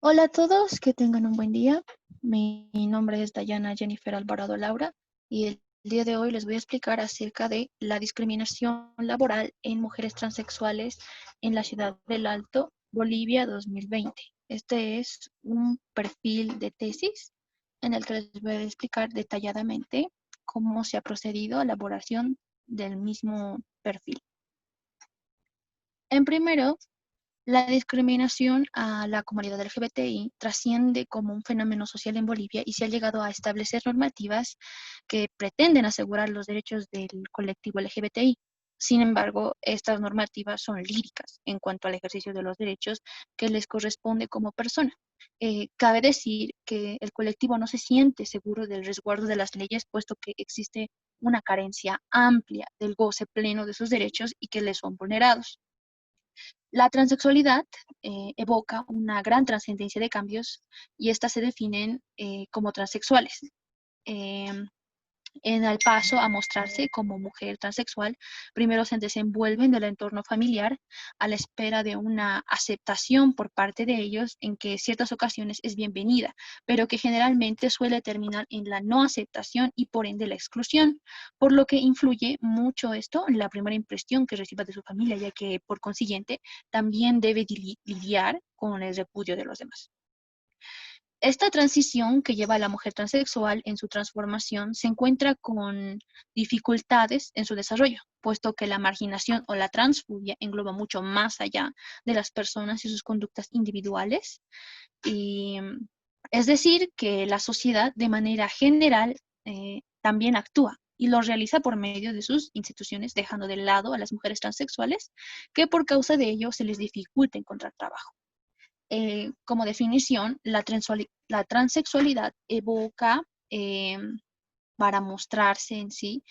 Hola a todos, que tengan un buen día. Mi nombre es Dayana Jennifer Alvarado Laura y el día de hoy les voy a explicar acerca de la discriminación laboral en mujeres transexuales en la ciudad del Alto, Bolivia 2020. Este es un perfil de tesis en el que les voy a explicar detalladamente cómo se ha procedido a la elaboración del mismo perfil. En primero, la discriminación a la comunidad LGBTI trasciende como un fenómeno social en Bolivia y se ha llegado a establecer normativas que pretenden asegurar los derechos del colectivo LGBTI. Sin embargo, estas normativas son líricas en cuanto al ejercicio de los derechos que les corresponde como persona. Cabe decir que el colectivo no se siente seguro del resguardo de las leyes, puesto que existe una carencia amplia del goce pleno de sus derechos y que les son vulnerados. La transexualidad evoca una gran trascendencia de cambios y estas se definen como transexuales. Eh, en el paso a mostrarse como mujer transexual, primero se desenvuelven del entorno familiar a la espera de una aceptación por parte de ellos en que ciertas ocasiones es bienvenida, pero que generalmente suele terminar en la no aceptación y por ende la exclusión, por lo que influye mucho esto en la primera impresión que reciba de su familia, ya que por consiguiente también debe lidiar con el repudio de los demás. Esta transición que lleva a la mujer transexual en su transformación se encuentra con dificultades en su desarrollo, puesto que la marginación o la transfobia engloba mucho más allá de las personas y sus conductas individuales. Y es decir, que la sociedad de manera general también actúa y lo realiza por medio de sus instituciones, dejando de lado a las mujeres transexuales, que por causa de ello se les dificulta encontrar trabajo. Como definición, la transexualidad evoca eh, para mostrarse en sí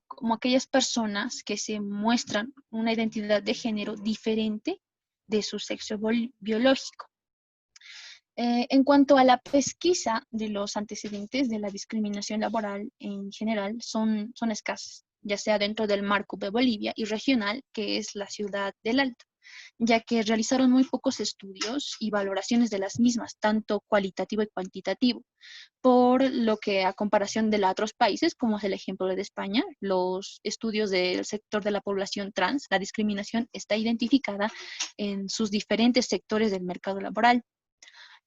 como aquellas personas que se muestran una identidad de género diferente de su sexo biológico. En cuanto a la pesquisa de los antecedentes de la discriminación laboral en general, son escasas, ya sea dentro del marco de Bolivia y regional, que es la ciudad del Alto, ya que realizaron muy pocos estudios y valoraciones de las mismas, tanto cualitativo y cuantitativo, por lo que a comparación de los otros países, como es el ejemplo de España, los estudios del sector de la población trans, la discriminación está identificada en sus diferentes sectores del mercado laboral.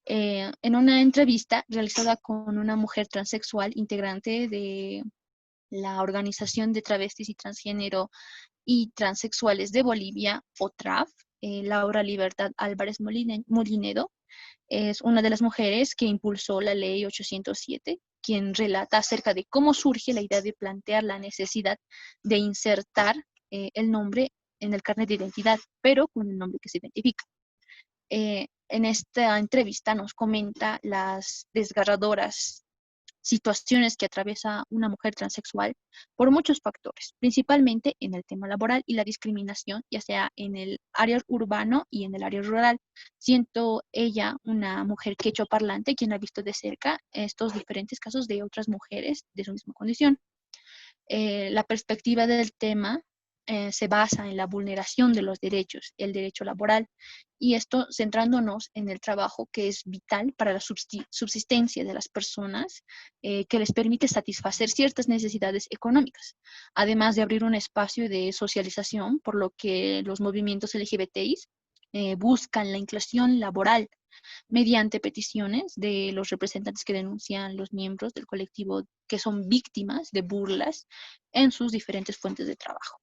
En una entrevista realizada con una mujer transexual integrante de la Organización de Travestis y Transgénero y Transexuales de Bolivia, OTRAF, Laura Libertad Álvarez Molinedo, es una de las mujeres que impulsó la ley 807, quien relata acerca de cómo surge la idea de plantear la necesidad de insertar el nombre en el carnet de identidad, pero con el nombre que se identifica. En esta entrevista nos comenta las desgarradoras situaciones que atraviesa una mujer transexual por muchos factores, principalmente en el tema laboral y la discriminación, ya sea en el área urbano y en el área rural. Siento ella una mujer quechua-parlante, quien ha visto de cerca estos diferentes casos de otras mujeres de su misma condición. La perspectiva del tema se basa en la vulneración de los derechos, el derecho laboral, y esto centrándonos en el trabajo que es vital para la subsistencia de las personas, que les permite satisfacer ciertas necesidades económicas, además de abrir un espacio de socialización, por lo que los movimientos LGBTI buscan la inclusión laboral mediante peticiones de los representantes que denuncian los miembros del colectivo que son víctimas de burlas en sus diferentes fuentes de trabajo.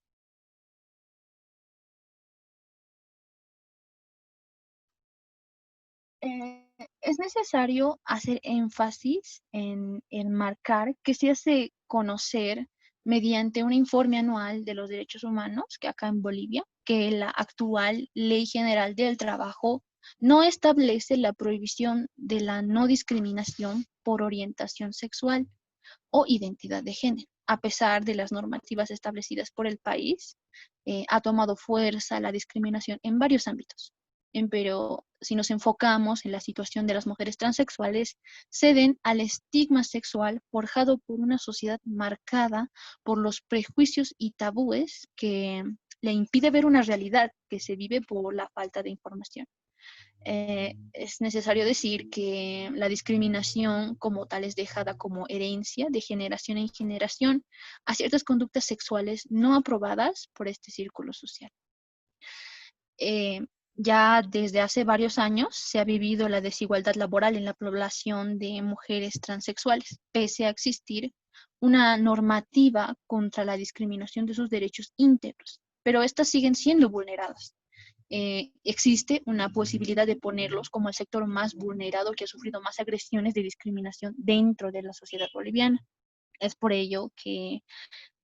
Es necesario hacer énfasis en marcar que se hace conocer mediante un informe anual de los derechos humanos, que acá en Bolivia, que la actual Ley General del Trabajo no establece la prohibición de la no discriminación por orientación sexual o identidad de género. A pesar de las normativas establecidas por el país, ha tomado fuerza la discriminación en varios ámbitos. Pero si nos enfocamos en la situación de las mujeres transexuales, ceden al estigma sexual forjado por una sociedad marcada por los prejuicios y tabúes que le impide ver una realidad que se vive por la falta de información. Es necesario decir que la discriminación como tal es dejada como herencia de generación en generación a ciertas conductas sexuales no aprobadas por este círculo social. Ya desde hace varios años se ha vivido la desigualdad laboral en la población de mujeres transexuales, pese a existir una normativa contra la discriminación de sus derechos íntegros, pero estas siguen siendo vulneradas. Existe una posibilidad de ponerlos como el sector más vulnerado que ha sufrido más agresiones de discriminación dentro de la sociedad boliviana. Es por ello que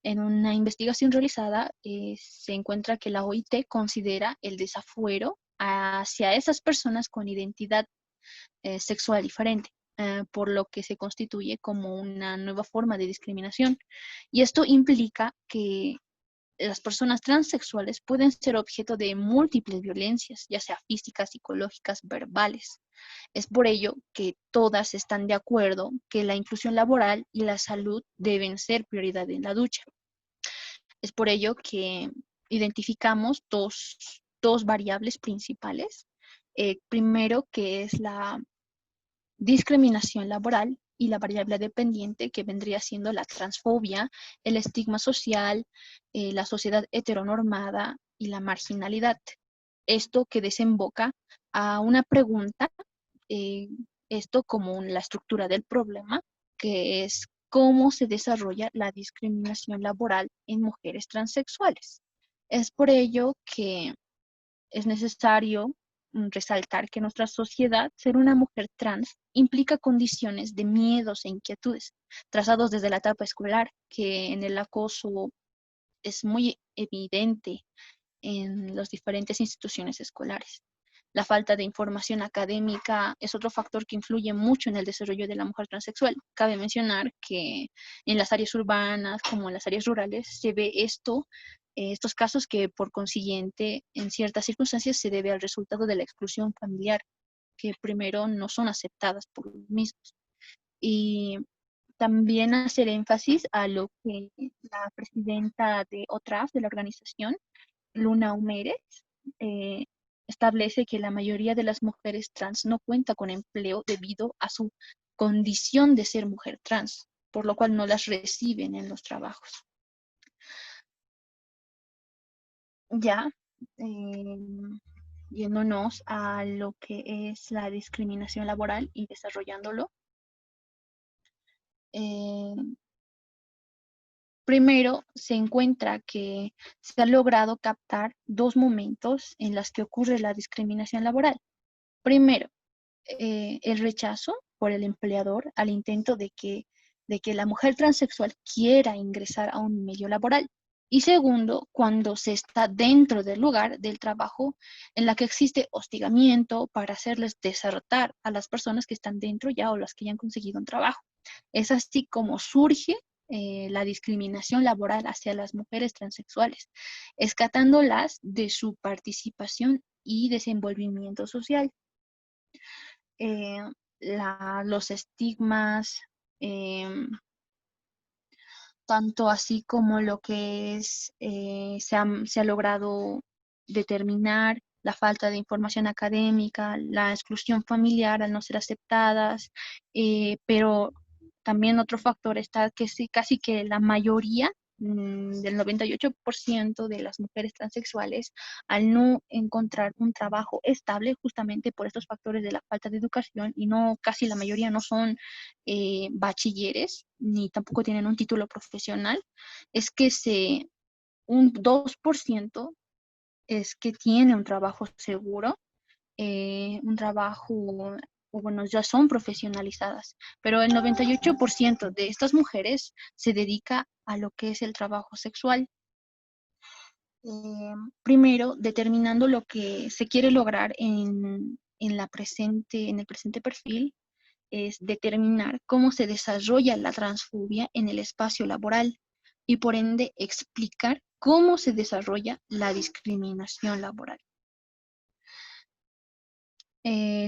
en una investigación realizada se encuentra que la OIT considera el desafuero hacia esas personas con identidad sexual diferente, por lo que se constituye como una nueva forma de discriminación. Y esto implica que las personas transexuales pueden ser objeto de múltiples violencias, ya sea físicas, psicológicas, verbales. Es por ello que todas están de acuerdo que la inclusión laboral y la salud deben ser prioridad en la lucha. Es por ello que identificamos dos variables principales. Primero, que es la discriminación laboral, y la variable dependiente, que vendría siendo la transfobia, el estigma social, la sociedad heteronormada y la marginalidad. Esto que desemboca a una pregunta, eh, esto como la estructura del problema, que es cómo se desarrolla la discriminación laboral en mujeres transexuales. Es por ello que es necesario resaltar que en nuestra sociedad ser una mujer trans implica condiciones de miedos e inquietudes, trazados desde la etapa escolar, que en el acoso es muy evidente en las diferentes instituciones escolares. La falta de información académica es otro factor que influye mucho en el desarrollo de la mujer transexual. Cabe mencionar que en las áreas urbanas como en las áreas rurales se ve estos casos que por consiguiente en ciertas circunstancias se debe al resultado de la exclusión familiar, que primero no son aceptadas por los mismos. Y también hacer énfasis a lo que la presidenta de OTRAF, de la organización, Luna Humérez, eh, establece que la mayoría de las mujeres trans no cuenta con empleo debido a su condición de ser mujer trans, por lo cual no las reciben en los trabajos. Ya, eh, yéndonos a lo que es la discriminación laboral y desarrollándolo. Eh, Primero, se encuentra que se ha logrado captar dos momentos en los que ocurre la discriminación laboral. Primero, el rechazo por el empleador al intento de que la mujer transexual quiera ingresar a un medio laboral. Y segundo, cuando se está dentro del lugar del trabajo en la que existe hostigamiento para hacerles desertar a las personas que están dentro ya o las que ya han conseguido un trabajo. Es así como surge la discriminación laboral hacia las mujeres transexuales, escatándolas de su participación y desenvolvimiento social. eh, los estigmas, eh, tanto así como lo que es, se ha logrado determinar la falta de información académica, la exclusión familiar al no ser aceptadas, pero también otro factor está que sí, casi que la mayoría del 98% de las mujeres transexuales, al no encontrar un trabajo estable, justamente por estos factores de la falta de educación, y no, casi la mayoría no son bachilleres, ni tampoco tienen un título profesional, es que un 2% es que tiene un trabajo seguro, un trabajo, o bueno, ya son profesionalizadas, pero el 98% de estas mujeres se dedica a lo que es el trabajo sexual. Primero, determinando lo que se quiere lograr en el presente perfil, es determinar cómo se desarrolla la transfobia en el espacio laboral y por ende explicar cómo se desarrolla la discriminación laboral.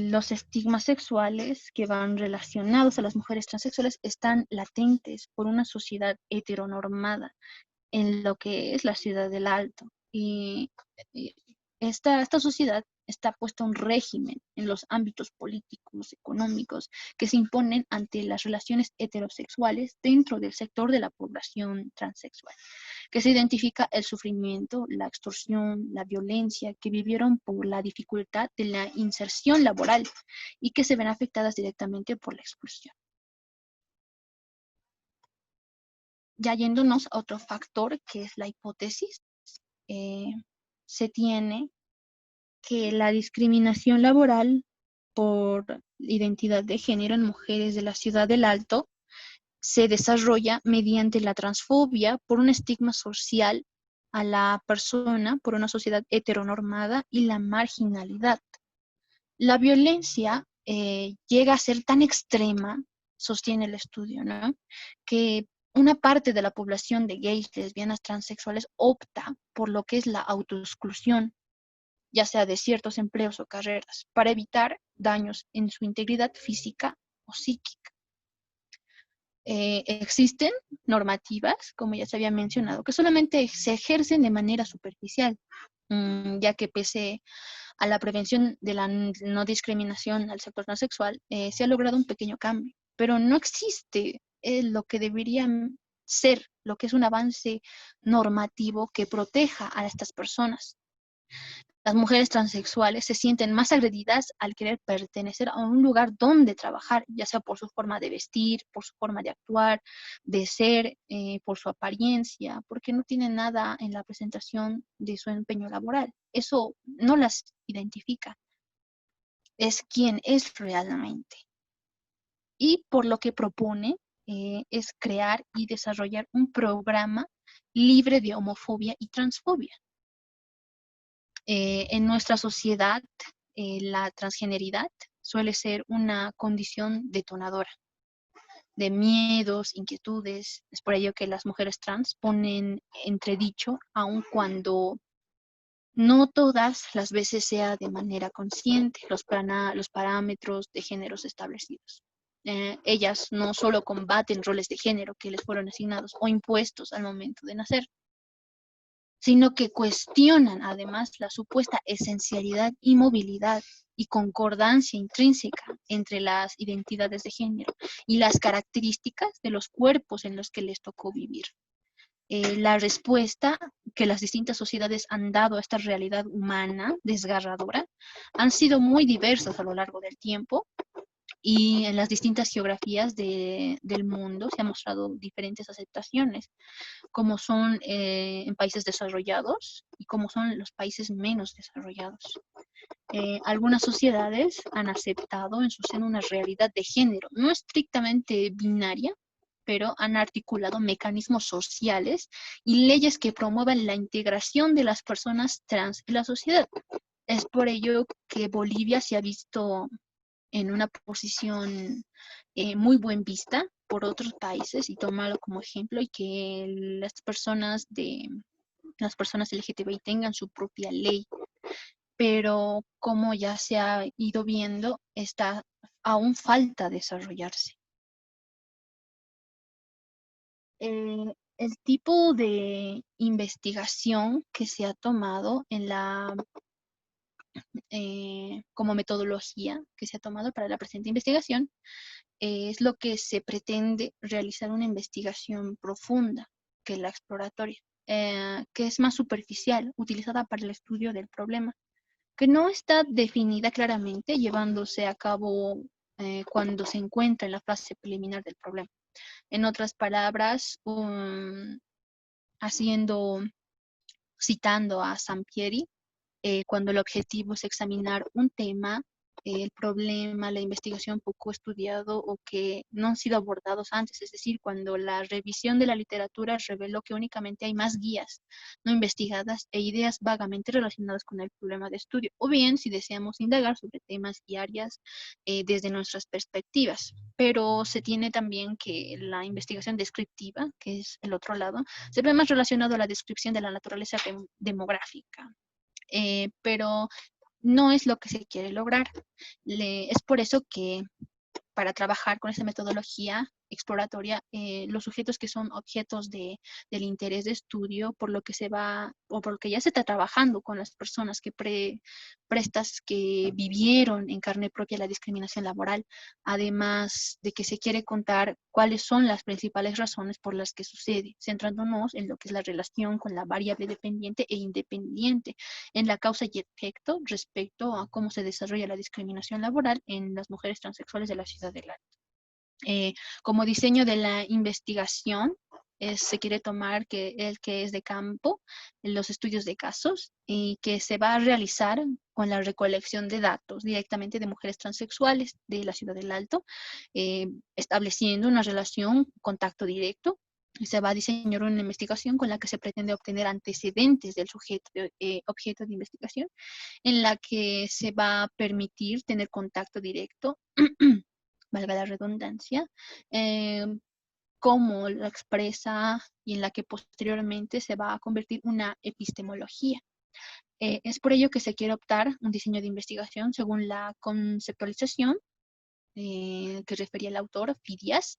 Los estigmas sexuales que van relacionados a las mujeres transexuales están latentes por una sociedad heteronormada en lo que es la ciudad del Alto. Y esta sociedad está puesto un régimen en los ámbitos políticos, económicos, que se imponen ante las relaciones heterosexuales dentro del sector de la población transexual, que se identifica el sufrimiento, la extorsión, la violencia que vivieron por la dificultad de la inserción laboral y que se ven afectadas directamente por la expulsión. Ya yéndonos a otro factor, que es la hipótesis, se tiene que la discriminación laboral por identidad de género en mujeres de la Ciudad del Alto se desarrolla mediante la transfobia por un estigma social a la persona, por una sociedad heteronormada y la marginalidad. La violencia llega a ser tan extrema, sostiene el estudio, ¿no?, que una parte de la población de gays, lesbianas, transexuales opta por lo que es la autoexclusión, ya sea de ciertos empleos o carreras, para evitar daños en su integridad física o psíquica. Existen normativas, como ya se había mencionado, que solamente se ejercen de manera superficial, ya que pese a la prevención de la no discriminación al sector transexual, se ha logrado un pequeño cambio, pero no existe lo que debería ser, lo que es un avance normativo que proteja a estas personas. Las mujeres transexuales se sienten más agredidas al querer pertenecer a un lugar donde trabajar, ya sea por su forma de vestir, por su forma de actuar, de ser, por su apariencia, porque no tienen nada en la presentación de su empeño laboral. Eso no las identifica, es quien es realmente. Y por lo que propone es crear y desarrollar un programa libre de homofobia y transfobia. En nuestra sociedad, la transgeneridad suele ser una condición detonadora de miedos, inquietudes. Es por ello que las mujeres trans ponen entredicho, aun cuando no todas las veces sea de manera consciente, los parámetros de géneros establecidos. Ellas no solo combaten roles de género que les fueron asignados o impuestos al momento de nacer, sino que cuestionan además la supuesta esencialidad y movilidad y concordancia intrínseca entre las identidades de género y las características de los cuerpos en los que les tocó vivir. La respuesta que las distintas sociedades han dado a esta realidad humana desgarradora han sido muy diversas a lo largo del tiempo, y en las distintas geografías del mundo se han mostrado diferentes aceptaciones, como son en países desarrollados y como son los países menos desarrollados. Algunas sociedades han aceptado en su seno una realidad de género, no estrictamente binaria, pero han articulado mecanismos sociales y leyes que promuevan la integración de las personas trans en la sociedad. Es por ello que Bolivia se ha visto en una posición muy buen vista por otros países y tomarlo como ejemplo, y que las personas LGTBI tengan su propia ley, pero como ya se ha ido viendo, está aún falta desarrollarse. El tipo de investigación que se ha tomado como metodología que se ha tomado para la presente investigación es lo que se pretende realizar una investigación profunda que la exploratoria, que es más superficial, utilizada para el estudio del problema, que no está definida claramente, llevándose a cabo cuando se encuentra en la fase preliminar del problema. En otras palabras, haciendo, citando a Sampieri, cuando el objetivo es examinar un tema, el problema, la investigación poco estudiado o que no han sido abordados antes, es decir, cuando la revisión de la literatura reveló que únicamente hay más guías no investigadas e ideas vagamente relacionadas con el problema de estudio, o bien si deseamos indagar sobre temas y áreas desde nuestras perspectivas. Pero se tiene también que la investigación descriptiva, que es el otro lado, se ve más relacionado a la descripción de la naturaleza demográfica, pero no es lo que se quiere lograr. Es por eso que para trabajar con esta metodología exploratoria, los sujetos que son objetos del interés de estudio, por lo que se va, o por lo que ya se está trabajando con las personas prestas que vivieron en carne propia la discriminación laboral, además de que se quiere contar cuáles son las principales razones por las que sucede, centrándonos en lo que es la relación con la variable dependiente e independiente, en la causa y efecto respecto a cómo se desarrolla la discriminación laboral en las mujeres transexuales de la ciudad de La como diseño de la investigación, se quiere tomar que el que es de campo, los estudios de casos, y que se va a realizar con la recolección de datos directamente de mujeres transexuales de la ciudad del Alto, estableciendo una relación, contacto directo. Se va a diseñar una investigación con la que se pretende obtener antecedentes del sujeto objeto de investigación, en la que se va a permitir tener contacto directo valga la redundancia, eh, cómo la expresa y en la que posteriormente se va a convertir una epistemología. Es por ello que se quiere optar un diseño de investigación según la conceptualización que refería el autor, Fidias,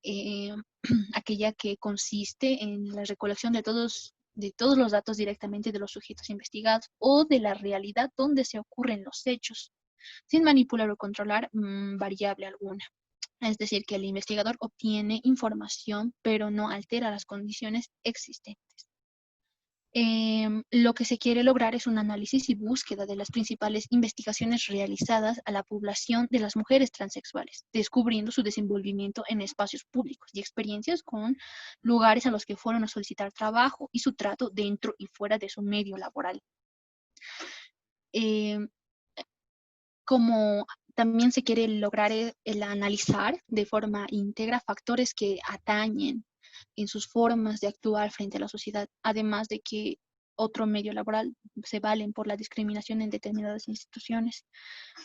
eh, aquella que consiste en la recolección de todos los datos directamente de los sujetos investigados o de la realidad donde se ocurren los hechos, sin manipular o controlar variable alguna. Es decir, que el investigador obtiene información, pero no altera las condiciones existentes. Lo que se quiere lograr es un análisis y búsqueda de las principales investigaciones realizadas a la población de las mujeres transexuales, descubriendo su desenvolvimiento en espacios públicos y experiencias con lugares a los que fueron a solicitar trabajo y su trato dentro y fuera de su medio laboral. Eh, como también se quiere lograr el analizar de forma íntegra factores que atañen en sus formas de actuar frente a la sociedad, además de que otro medio laboral se valen por la discriminación en determinadas instituciones,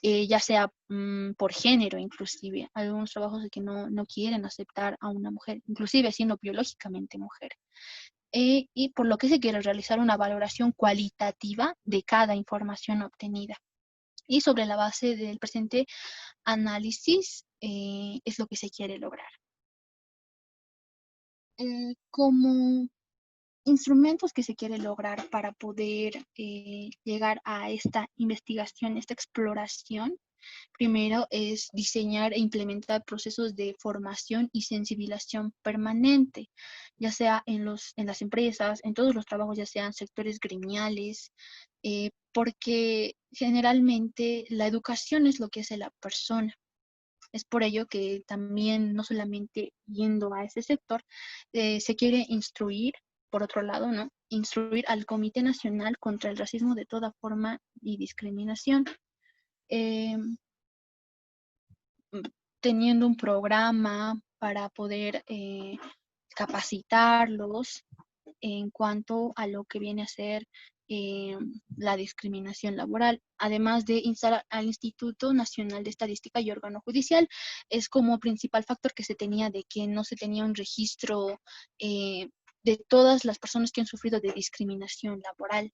ya sea por género inclusive. Algunos trabajos de que no quieren aceptar a una mujer, inclusive siendo biológicamente mujer. Y por lo que se quiere realizar una valoración cualitativa de cada información obtenida. Y sobre la base del presente análisis es lo que se quiere lograr. Como instrumentos que se quiere lograr para poder llegar a esta investigación, esta exploración, primero es diseñar e implementar procesos de formación y sensibilización permanente, ya sea en las empresas, en todos los trabajos, ya sean sectores gremiales, porque generalmente la educación es lo que hace la persona. Es por ello que también, no solamente yendo a ese sector, se quiere instruir, por otro lado, ¿no? Instruir al Comité Nacional contra el Racismo de toda forma y discriminación. Eh, Teniendo un programa para poder capacitarlos en cuanto a lo que viene a ser la discriminación laboral, además de instalar al Instituto Nacional de Estadística y órgano judicial. Es como principal factor que se tenía de que no se tenía un registro de todas las personas que han sufrido de discriminación laboral.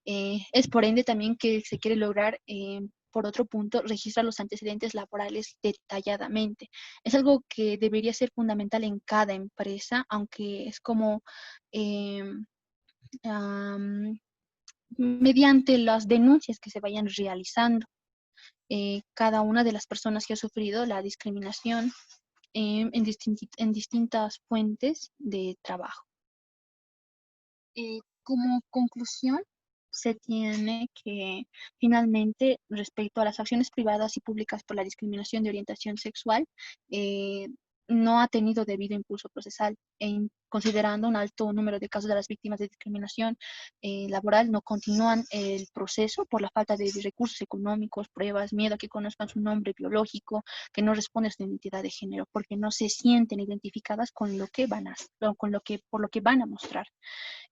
Es por ende también que se quiere lograr, por otro punto, registrar los antecedentes laborales detalladamente. Es algo que debería ser fundamental en cada empresa, aunque es como mediante las denuncias que se vayan realizando, cada una de las personas que ha sufrido la discriminación en distintas fuentes de trabajo. Como conclusión, se tiene que finalmente, respecto a las acciones privadas y públicas por la discriminación de orientación sexual, no ha tenido debido impulso procesal, considerando un alto número de casos de las víctimas de discriminación laboral, no continúan el proceso por la falta de recursos económicos, pruebas, miedo a que conozcan su nombre biológico, que no responde a su identidad de género, porque no se sienten identificadas con lo que van a, por lo que van a mostrar.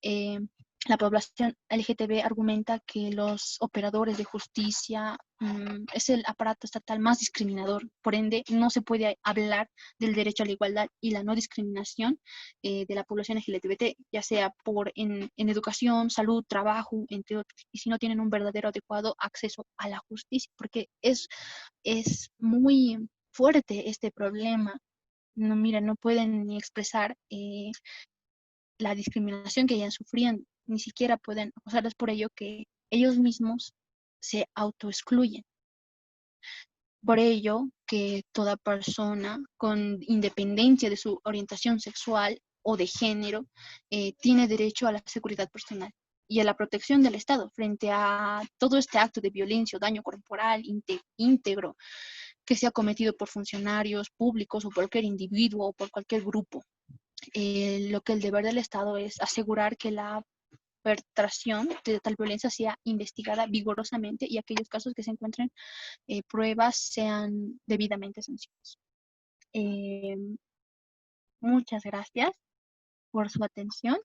Eh, la población LGTB argumenta que los operadores de justicia es el aparato estatal más discriminador, por ende no se puede hablar del derecho a la igualdad y la no discriminación de la población LGBT, ya sea en educación, salud, trabajo, entre otros, y si no tienen un verdadero adecuado acceso a la justicia, porque es muy fuerte este problema no, mira, no pueden ni expresar la discriminación que hayan sufriendo, ni siquiera pueden acusarlos por ello que ellos mismos se autoexcluyen. Por ello que toda persona, con independencia de su orientación sexual o de género, tiene derecho a la seguridad personal y a la protección del Estado frente a todo este acto de violencia o daño corporal íntegro que sea cometido por funcionarios públicos o por cualquier individuo o por cualquier grupo. Lo que el deber del Estado es asegurar que la perpetración de tal violencia sea investigada vigorosamente y aquellos casos que se encuentren pruebas sean debidamente sancionados. Muchas gracias por su atención.